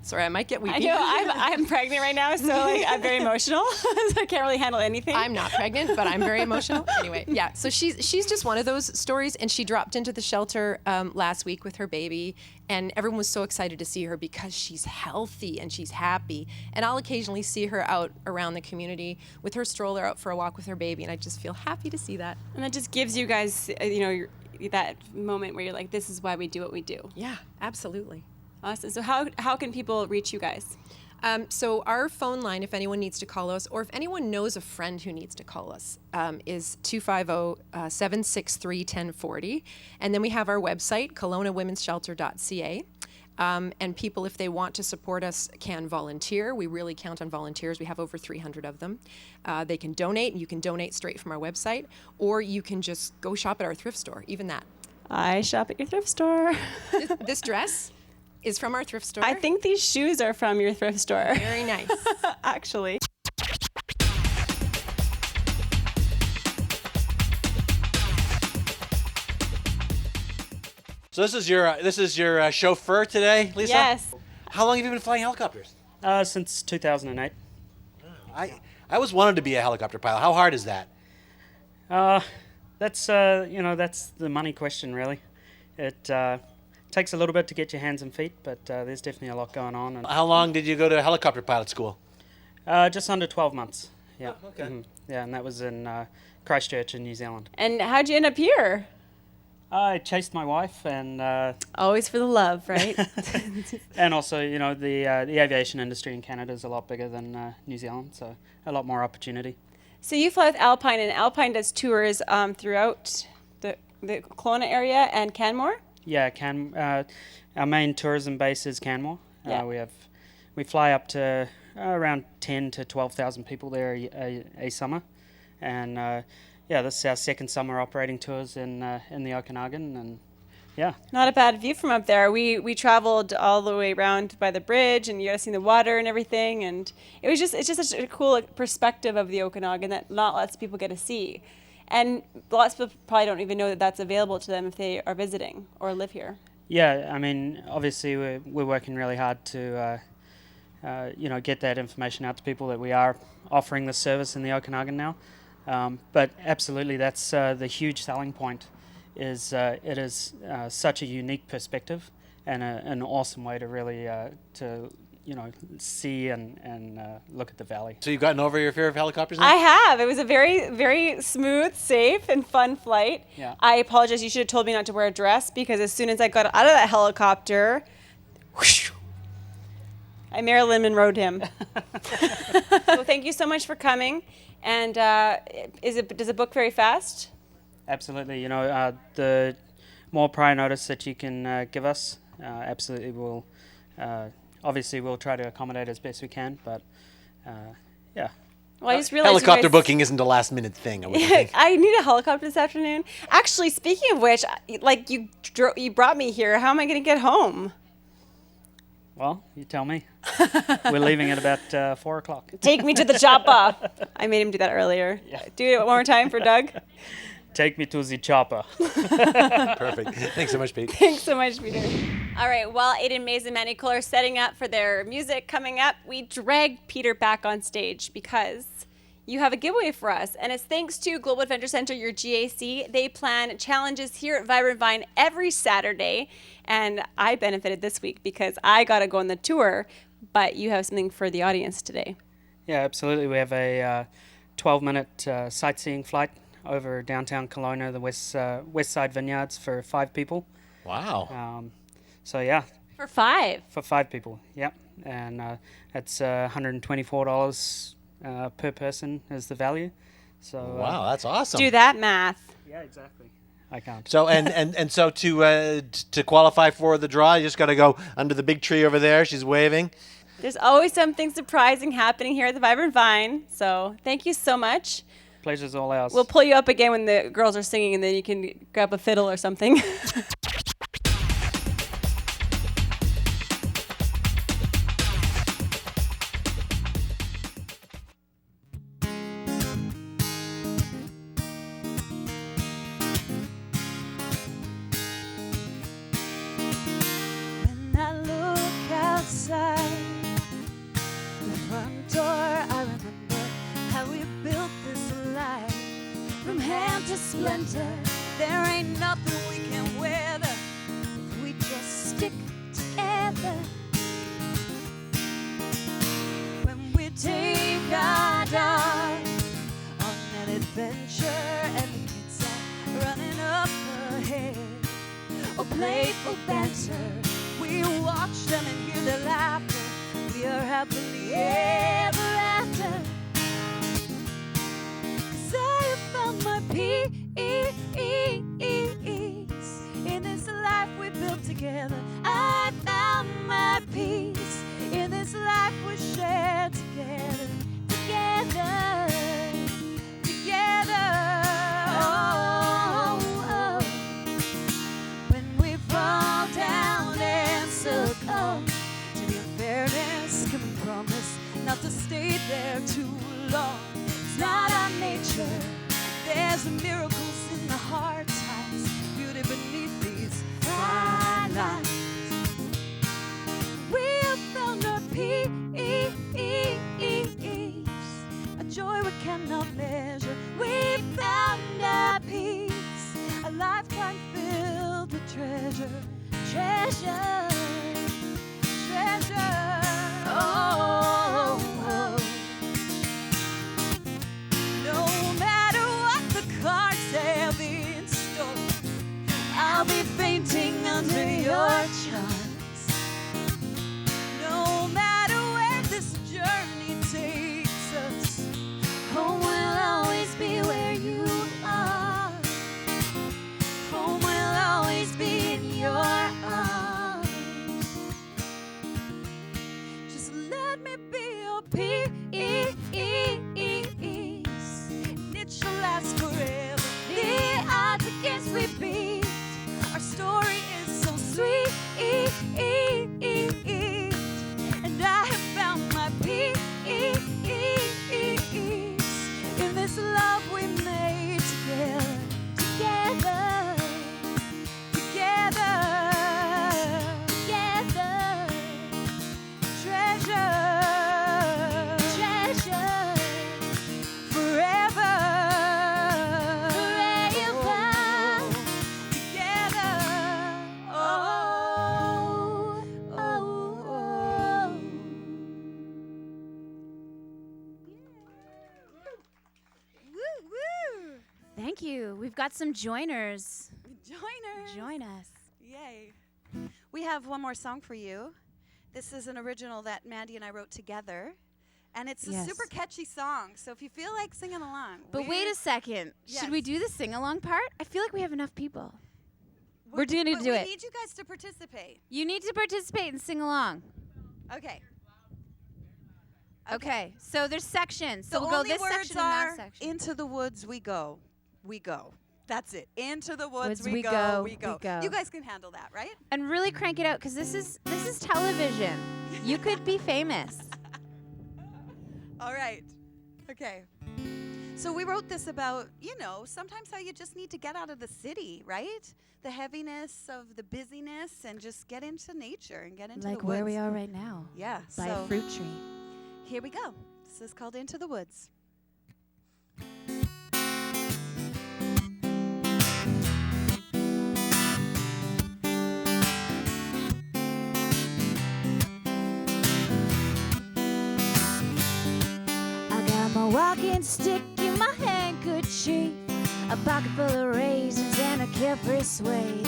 S12: Sorry, I might get weepy.
S1: I know I'm pregnant right now, so like, I'm very emotional. So I can't really handle anything.
S12: I'm not pregnant, but I'm very emotional. Anyway, yeah. So she's just one of those stories, and she dropped into the shelter last week with her baby, and everyone was so excited to see her because she's healthy and she's happy. And I'll occasionally see her out around the community with her stroller out for a walk with her baby, and I just feel happy to see that.
S1: And that just gives you guys, that moment where you're like, this is why we do what we do.
S12: Yeah, absolutely.
S1: Awesome. So how can people reach you guys?
S12: So our phone line, if anyone needs to call us, or if anyone knows a friend who needs to call us, is 250-763-1040. And then we have our website, KelownaWomen'sShelter.ca. And people, if they want to support us, can volunteer. We really count on volunteers. We have over 300 of them. They can donate, and you can donate straight from our website, or you can just go shop at our thrift store, even that.
S1: I shop at your thrift store.
S12: This dress is from our thrift store.
S1: I think these shoes are from your thrift store.
S12: Very nice.
S1: Actually.
S4: So this is your chauffeur today, Lisa?
S1: Yes.
S4: How long have you been flying helicopters?
S2: Since 2008.
S4: I always wanted to be a helicopter pilot. How hard is that?
S2: That's that's the money question, really. It takes a little bit to get your hands and feet, but there's definitely a lot going on. And
S4: How long did you go to helicopter pilot school?
S2: just under 12 months. Yeah.
S4: Oh, okay.
S2: Yeah, and that was in Christchurch in New Zealand.
S1: And how'd you end up here?
S2: I chased my wife, and
S1: Always for the love, right?
S2: and also, the aviation industry in Canada is a lot bigger than New Zealand, so a lot more opportunity.
S1: So you fly with Alpine, and Alpine does tours throughout the Kelowna area and Canmore?
S2: Yeah, our main tourism base is Canmore.
S1: Yeah.
S2: We fly up to around 10 to 12,000 people there a summer, and this is our second summer operating tours in the Okanagan, and yeah.
S1: Not a bad view from up there. We traveled all the way around by the bridge, and you got to see the water and everything, and it's just such a cool perspective of the Okanagan that not lots of people get to see. And lots of people probably don't even know that that's available to them if they are visiting or live here.
S2: Yeah, I mean, obviously we're working really hard to get that information out to people that we are offering this service in the Okanagan now. But absolutely, that's the huge selling point. It is such a unique perspective and an awesome way to really see and look at the valley.
S4: So you've gotten over your fear of helicopters now?
S1: I have. It was a very, very smooth, safe, and fun flight.
S2: Yeah.
S1: I apologize. You should have told me not to wear a dress because as soon as I got out of that helicopter, whoosh, I Marilyn Monroe'd him. So thank you so much for coming. And does it book very fast?
S2: Absolutely. The more prior notice that you can give us, absolutely will. Obviously, we'll try to accommodate as best we can, but yeah.
S1: Well, I just realized
S4: Helicopter booking isn't a last minute thing, I would think.
S1: I need a helicopter this afternoon. Actually, speaking of which, like you brought me here. How am I going to get home?
S2: Well, you tell me. We're leaving at about 4 o'clock.
S1: Take me to the chopper. I made him do that earlier.
S2: Yeah.
S1: Do it one more time for Doug.
S2: Take me to the chopper.
S4: Perfect. Thanks so much, Pete.
S1: Thanks so much, Peter. All right, while Aiden Mays and Manny Cole are setting up for their music coming up, we dragged Peter back on stage because you have a giveaway for us. And it's thanks to Global Adventure Center, your GAC. They plan challenges here at Vibrant Vine every Saturday. And I benefited this week because I got to go on the tour, but you have something for the audience today.
S2: Yeah, absolutely. We have a 12-minute sightseeing flight over downtown Kelowna, the west side vineyards for 5 people.
S4: Wow.
S2: So yeah.
S1: For 5?
S2: For 5 people, yep. And it's $124 per person is the value. So
S4: wow, that's awesome.
S1: Do that math.
S2: Yeah, exactly. I can't.
S4: So and so to qualify for the draw, you just got to go under the big tree over there. She's waving.
S1: There's always something surprising happening here at the Vibrant Vine. So thank you so much.
S2: Pleasure's all ours.
S1: We'll pull you up again when the girls are singing, and then you can grab a fiddle or something.
S13: When I look outside of splendor. There ain't nothing we can weather if we just stick together. When we take our dog on an adventure and the kids are running up ahead, or playful banter, we watch them and hear their laughter. We are happily ever after. 'Cause I have found my peace in this life we built together. I found my peace in this life we shared together. Together, together. Oh, oh. When we fall down and succumb to the unfairness, can we promise not to stay there too long? It's not our nature. There's miracles in the hard times, beauty beneath these fine lines. We have found our peace, a joy we cannot measure. We found our peace, a lifetime filled with treasure, treasure, treasure. Oh, oh. No matter what the cards have in store, I'll be fainting under your charms. No matter where this journey takes us, home will always be where you are. Home will always be in your arms. Just let me be your peace, and it shall last forever. The odds against we beat, our story is so sweet, and I have found my peace in this love we made together, together, together, together. Treasure, treasure, forever, forever, together. Oh, oh, oh.
S14: Woo, woo. Thank you. We've got some joiners.
S13: Joiners.
S14: Join us.
S13: Yay. We have one more song for you. This is an original that Mandy and I wrote together. And it's a
S14: Yes.
S13: super catchy song. So if you feel like singing along.
S14: But wait a second. Should we
S13: Yes.
S14: do the sing-along part? I feel like we have enough people. We're going to
S13: But
S14: do
S13: we
S14: it.
S13: need you guys to participate.
S14: You need to participate and sing along.
S13: Okay.
S14: Okay. So there's sections. So
S13: The
S14: we'll go
S13: only
S14: this
S13: words
S14: section and that
S13: are,
S14: section.
S13: into the woods we go. We go. That's it. Into the woods,
S14: Woods we
S13: go,
S14: go,
S13: we go.
S14: we go.
S13: You guys can handle that, right?
S14: And really crank it out because this is television. You could be famous.
S13: All right. Okay. So we wrote this about, sometimes how you just need to get out of the city, right? The heaviness of the busyness and just get into nature and get into
S14: Like
S13: the woods.
S14: where we are right now.
S13: Yeah.
S14: By a fruit tree.
S13: Here we go. This is called Into the Woods.
S14: I got my walking stick in my handkerchief, a pocket full of raisins and a carefree sway.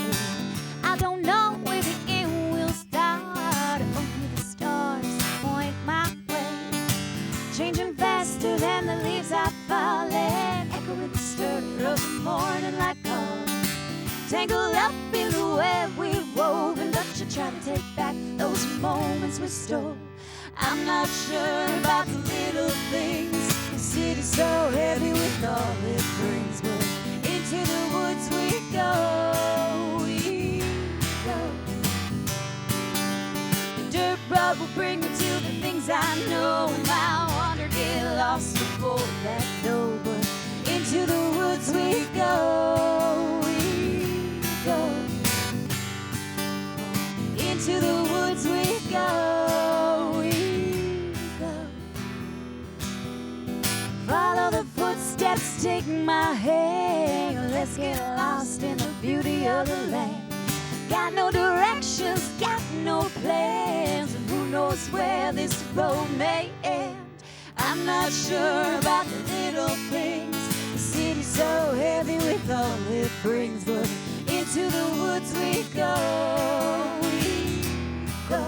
S14: I don't know where the end will start, only the stars point my way. Changing faster than the leaves are falling, echoing the stir of the morning like gold. Tangled up in the web we wove, and don't you try to take back those moments we stole. I'm not sure about the little things. The city's so heavy with all it brings, but into the woods we go, we go. The dirt road will bring me to the things I know, and my wander get lost before that door, but into the woods we go, we go. Into the woods we go, we go. Follow the footsteps, take my hand. let's get lost in the beauty of the land. Got no directions, got no plans, and who knows where this road may end. I'm not sure about the little things. The city's so heavy with all it brings, but into the woods we go, we go.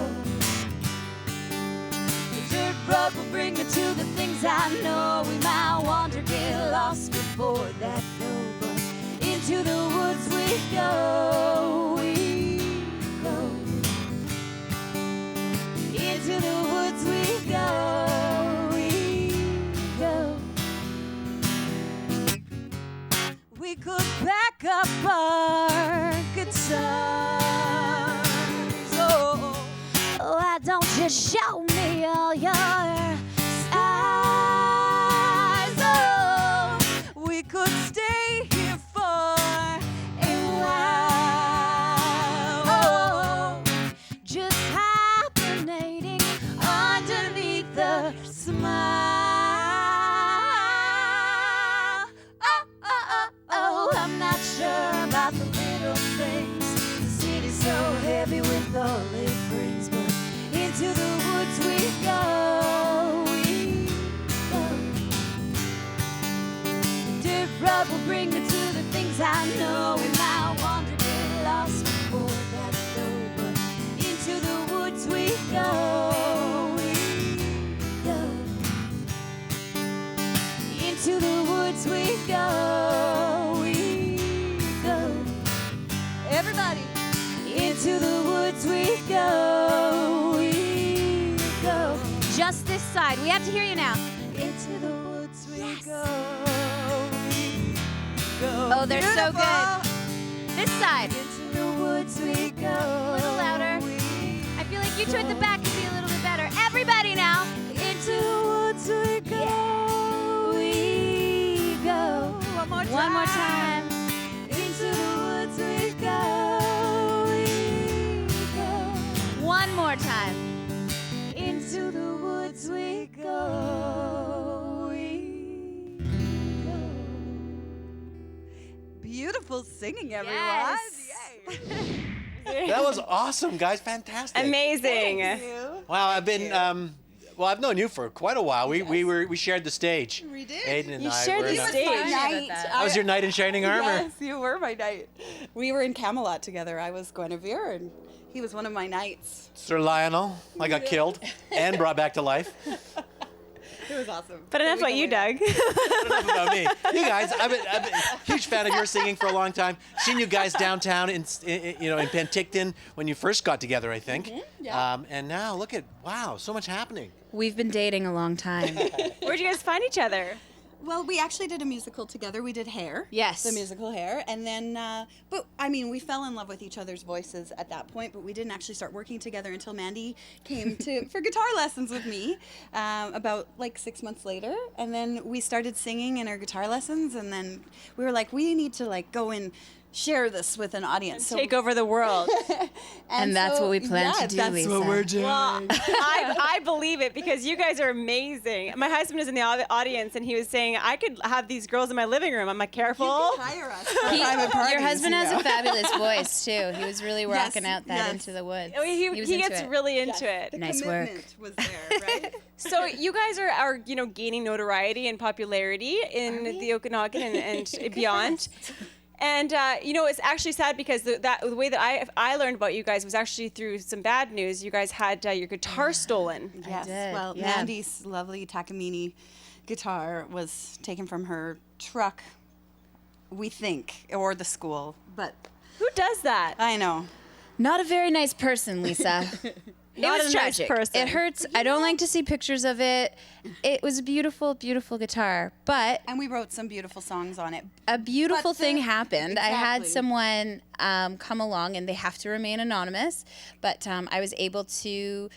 S14: The dirt road will bring me to the things I know. We might wander, get lost before that though, but into the woods we go, we go. Into the woods we go, we go. We could pack up our guitars. Oh, why don't you show me all your eyes? Oh, we could stay here for a while. Oh, just hibernating underneath the smile. Oh, I'm not sure about the little things. The city's so heavy with all it brings, but into the woods we go, we go. The dirt road will bring me to the things I know. We might wander, get lost before that though, but into the woods we go, we go. Into the woods we go, we go. Everybody, into the woods we go, we go. Just this side. We have to hear you now. Into the woods we go, we go. Oh, they're so good. This side. Into the woods we go. A little louder. I feel like you two at the back could be a little bit better. Everybody now. Into the woods we go, we go. One more time. One more time. Into the woods we go, we go. One more time. Into the woods we go, we go.
S15: Beautiful singing, everyone.
S4: That was awesome, guys. Fantastic.
S1: Amazing.
S4: Wow, I've been well, I've known you for quite a while. We shared the stage.
S15: We did.
S4: Aiden and
S1: You
S4: I
S1: shared
S4: were
S1: the
S4: in a-
S1: stage.
S4: That was your knight in shining armor.
S15: Yes, you were my knight. We were in Camelot together. I was Guinevere, and he was one of my knights.
S4: Sir Lionel, I got killed and brought back to life.
S15: It was awesome.
S1: But enough about you, Doug.
S4: Enough about me. You guys, I've been a huge fan of your singing for a long time. Seen you guys downtown in Penticton when you first got together, I think.
S15: yeah.
S4: And now look at, wow, so much happening.
S16: We've been dating a long time.
S1: Where'd you guys find each other?
S15: Well, we actually did a musical together. We did Hair.
S16: Yes.
S15: The musical Hair. And then, but I mean, we fell in love with each other's voices at that point, but we didn't actually start working together until Mandy came for guitar lessons with me about like 6 months later. And then we started singing in our guitar lessons, and then we were like, we need to like go and share this with an audience.
S1: And take over the world.
S16: And that's what we plan to do,
S15: that's
S16: Lisa.
S15: what we're doing.
S1: Well, I believe it because you guys are amazing. My husband is in the audience and he was saying, I could have these girls in my living room. I'm like, careful.
S15: You can hire us for private parties,
S16: Your husband
S15: you
S16: has
S15: know.
S16: a fabulous voice, too. He was really rocking out that
S15: yes.
S16: Into the Woods.
S1: Oh, he
S16: was
S1: gets
S16: into it.
S1: really into it.
S15: The
S16: Nice work.
S15: commitment was there, right?
S1: So you guys are gaining notoriety and popularity in the Okanagan and beyond. And it's actually sad because the way that I learned about you guys was actually through some bad news. You guys had your guitar stolen.
S15: Yes.
S16: did,
S15: Well,
S16: yeah.
S15: Mandy's lovely Takamine guitar was taken from her truck, we think, or the school. But
S1: who does that?
S15: I know.
S16: Not a very nice person, Lisa. It
S1: Not
S16: was
S1: a nice
S16: tragic.
S1: person.
S16: It hurts. I don't like to see pictures of it. It was a beautiful, beautiful guitar, but
S15: And we wrote some beautiful songs on it.
S16: a beautiful
S15: But
S16: thing happened. I had
S15: exactly.
S16: someone come along, and they have to remain anonymous, but I was able to,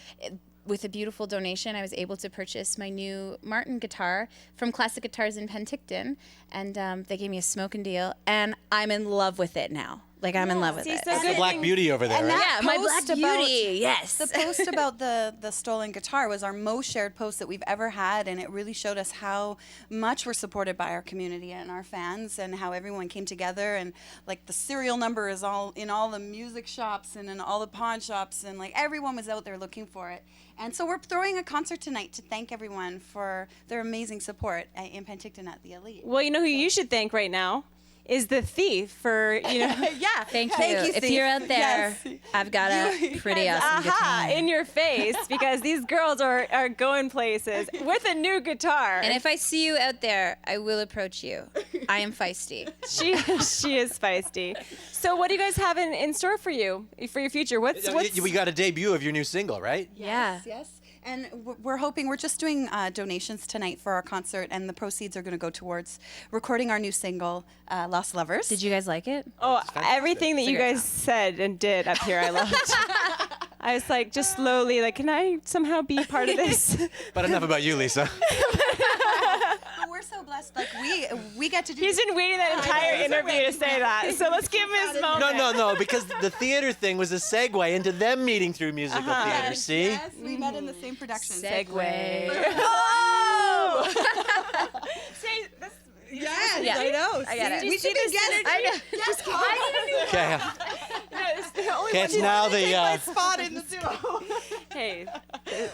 S16: with a beautiful donation, I was able to purchase my new Martin guitar from Classic Guitars in Penticton, and they gave me a smoking deal, and I'm in love with it now. Like I'm in love with
S1: See,
S16: it.
S1: so
S4: That's the
S1: good
S4: Black
S1: thing-
S4: Beauty over there,
S15: And
S4: right?
S15: that
S16: Yeah, my
S15: post
S16: Black
S15: about-
S16: Beauty, yes.
S15: The post about the stolen guitar was our most shared post that we've ever had, and it really showed us how much we're supported by our community and our fans, and how everyone came together. And like the serial number is all in all the music shops and in all the pawn shops, and like everyone was out there looking for it. And so we're throwing a concert tonight to thank everyone for their amazing support in Penticton at the Elite.
S1: Well, you know who you should thank right now is the Thief for, you know.
S15: Yeah.
S16: Thank you.
S15: Thank you,
S16: If
S15: Steve.
S16: you're out there,
S15: Yes.
S16: I've got a pretty awesome
S1: Aha,
S16: guitar.
S1: in your face, because these girls are going places with a new guitar.
S16: And if I see you out there, I will approach you. I am feisty.
S1: she is feisty. So what do you guys have in store for you for your future? What's
S4: We got a debut of your new single, right?
S16: Yeah.
S15: Yes. And we're hoping, we're just doing donations tonight for our concert, and the proceeds are going to go towards recording our new single, Lost Lovers.
S16: Did you guys like it?
S1: Oh, everything that
S16: It's a
S1: you
S16: great
S1: guys said and did up here, I loved. I was like, just slowly, like, can I somehow be part of this?
S4: But enough about you, Lisa.
S15: But we're so blessed. Like, we get to do
S1: He's been waiting that entire interview to say that. So let's give him his moment.
S4: No, because the theater thing was a segue into them meeting through musical theater, see?
S15: Yes, we met in the same production.
S1: Segue.
S15: Oh!
S1: Say this.
S15: Yes,
S16: Yeah.
S15: I know.
S16: I got it.
S15: We should be getting.
S16: I know.
S15: Yes,
S4: Okay.
S1: Okay,
S4: It's now the...
S15: spot in the duo.
S1: Hey,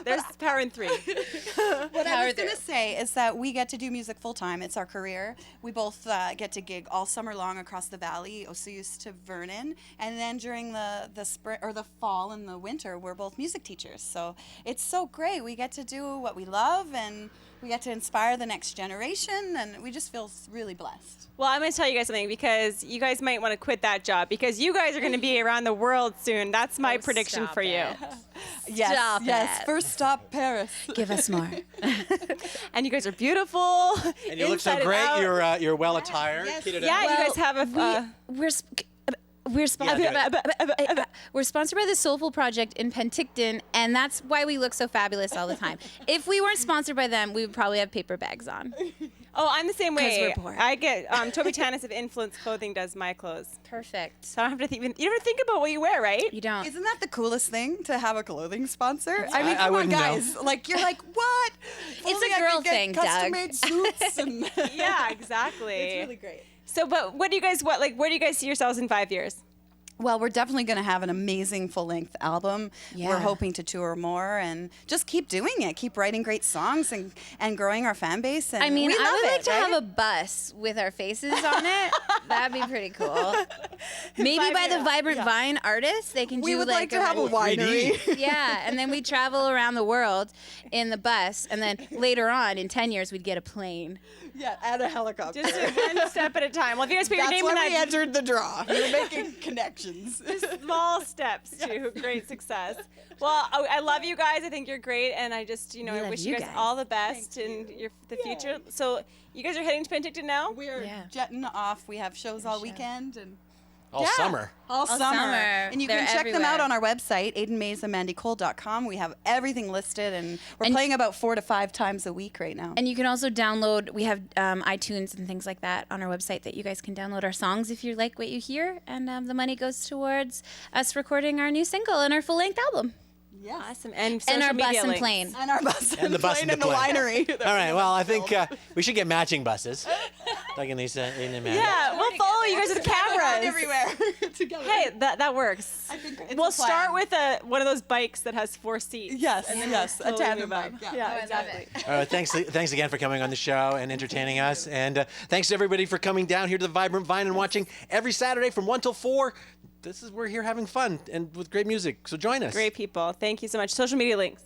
S1: there's power in 3.
S15: What I was going to say is that we get to do music full time. It's our career. We both get to gig all summer long across the valley, Osayus to Vernon, and then during the spring or the fall and the winter, we're both music teachers. So it's so great. We get to do what we love, and we get to inspire the next generation, and we just feel really blessed.
S1: Well, I'm going to tell you guys something, because you guys might want to quit that job, because you guys are going to be around the world soon. That's my prediction
S16: stop
S1: for you.
S16: it.
S15: Yes,
S16: Stop
S15: yes.
S16: it.
S15: First stop, Paris.
S16: Give us more.
S1: And you guys are beautiful.
S4: And you look so
S1: inside and
S4: great.
S1: out.
S4: You're well attired.
S15: Yes.
S4: kitted
S1: Yeah,
S4: out.
S1: you guys have a.
S16: We're sponsored.
S4: Yeah,
S16: We're sponsored by the Soulful Project in Penticton, and that's why we look so fabulous all the time. If we weren't sponsored by them, we would probably have paper bags on.
S1: Oh, I'm the same
S16: 'Cause
S1: way.
S16: we're poor.
S1: I get Toby Tanis of Influence Clothing does my clothes,
S16: Perfect.
S1: so I don't have to even. You never think about what you wear, right?
S16: You don't.
S15: Isn't that the coolest thing, to have a clothing sponsor? I mean,
S4: I
S15: come on,
S4: wouldn't know.
S15: guys. Like, you're like, what?
S16: It's
S15: Only
S16: a
S15: I
S16: girl
S15: could get
S16: thing, Doug.
S15: custom-made suits and
S1: Yeah, exactly.
S15: it's really great.
S1: So, but what do you guys what like? Where do you guys see yourselves in 5 years?
S15: Well, we're definitely going to have an amazing full-length album.
S16: Yeah.
S15: We're hoping to tour more and just keep doing it, keep writing great songs and growing our fan base. And
S16: I mean,
S15: we love
S16: I would
S15: it,
S16: like to
S15: right?
S16: have a bus with our faces on it. That'd be pretty cool. Maybe by the Vibrant Vine artists, they can
S15: We
S16: do
S15: would like to have a
S4: 3D.
S15: winery.
S16: Yeah, and then we travel around the world in the bus, and then later on, in 10 years, we'd get a plane.
S15: Yeah, and a helicopter.
S1: Just one step at a time. Well, if you guys put your
S15: That's
S1: name
S15: when
S1: in
S15: we
S1: that,
S15: entered the draw. We're making connections.
S1: small steps to great success. Well, I love you guys. I think you're great, and I just,
S16: We
S1: I
S16: love
S1: wish
S16: you
S1: you guys
S16: guys.
S1: all the best in the future. So, you guys are heading to Penticton now?
S15: We're
S16: Yeah.
S15: jetting off. We have shows all weekend and
S4: All summer.
S15: all summer. And you
S16: They're
S15: can check them out
S16: everywhere.
S15: on our website, aidenmays.mandicole.com. We have everything listed, and we're playing about 4 to 5 times a week right now.
S16: And you can also download, we have iTunes and things like that on our website that you guys can download our songs if you like what you hear. And the money goes towards us recording our new single and our full-length album.
S15: Yes.
S1: Awesome. And
S16: And
S1: social
S16: our bus
S1: media
S16: and
S1: links.
S16: plane.
S15: And our bus
S4: And the bus and
S15: plane
S4: the
S15: and the
S4: plane.
S15: winery.
S4: All right, well, I think we should get matching buses. Doug and Lisa, Aiden and Mandy.
S1: Yeah, we'll follow you guys with the cameras.
S15: everywhere together.
S1: Hey, that works.
S15: I think it's
S1: We'll
S15: a plan.
S1: start with one of those bikes that has 4 seats.
S15: Yes,
S1: And then
S15: yes, a
S1: slowly
S15: tandem
S1: move up.
S15: bike. Yeah.
S1: Yeah,
S16: I love
S1: exactly.
S16: it.
S4: All right, thanks again for coming on the show and entertaining us. And thanks to everybody for coming down here to the Vibrant Vine and watching every Saturday from 1 till 4. We're here having fun and with great music. So join us.
S1: Great people. Thank you so much. Social media links.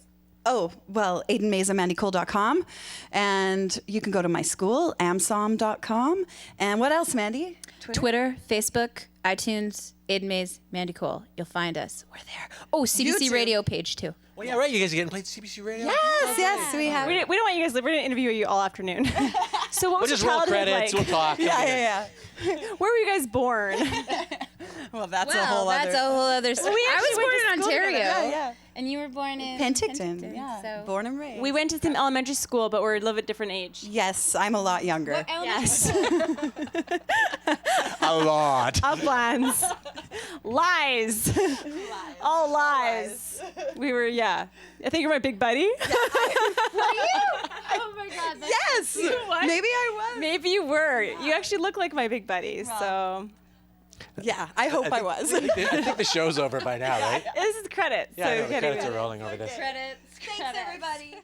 S15: Oh, well, aidenmays@mandycole.com. And you can go to my school, amsom.com. And what else, Mandy?
S16: Twitter, Facebook, iTunes, Aiden Mays, Mandy Cole. You'll find us. We're there. Oh, CBC
S15: YouTube.
S16: Radio page too.
S4: Well, yeah, right. You guys are getting played CBC Radio.
S15: Yes, we have.
S1: We don't want you guys. We're going to interview you all afternoon. So what
S4: We'll
S1: was
S4: just
S1: your
S4: roll
S1: childhood
S4: credits.
S1: like?
S4: We'll talk.
S15: Yeah.
S1: Where were you guys born?
S15: Well, that's a
S16: Well,
S15: whole
S16: that's
S15: other.
S16: a whole other story.
S1: We
S16: I
S1: actually
S16: was born
S1: went to
S16: in
S1: school
S16: Ontario.
S1: together. Yeah.
S16: And you were born in
S15: Penticton, yeah.
S16: So.
S15: Born and raised.
S1: We went to some elementary school, but we're a little bit different age.
S15: Yes, I'm a lot younger.
S1: Yes.
S4: A lot.
S1: Uplands. Lies. All lies. We were, yeah. I think you're my big buddy.
S16: Oh my God.
S15: Yes.
S1: What?
S15: Maybe I was.
S1: Maybe you were. You actually look like my big buddy. So
S15: Yeah, I hope I was.
S4: I think the show's over by now, right?
S1: this is credits.
S4: Yeah, I
S1: so
S4: know, the
S1: can't
S4: credits
S1: even-
S4: are rolling over this.
S16: Credits.
S11: Thanks, everybody.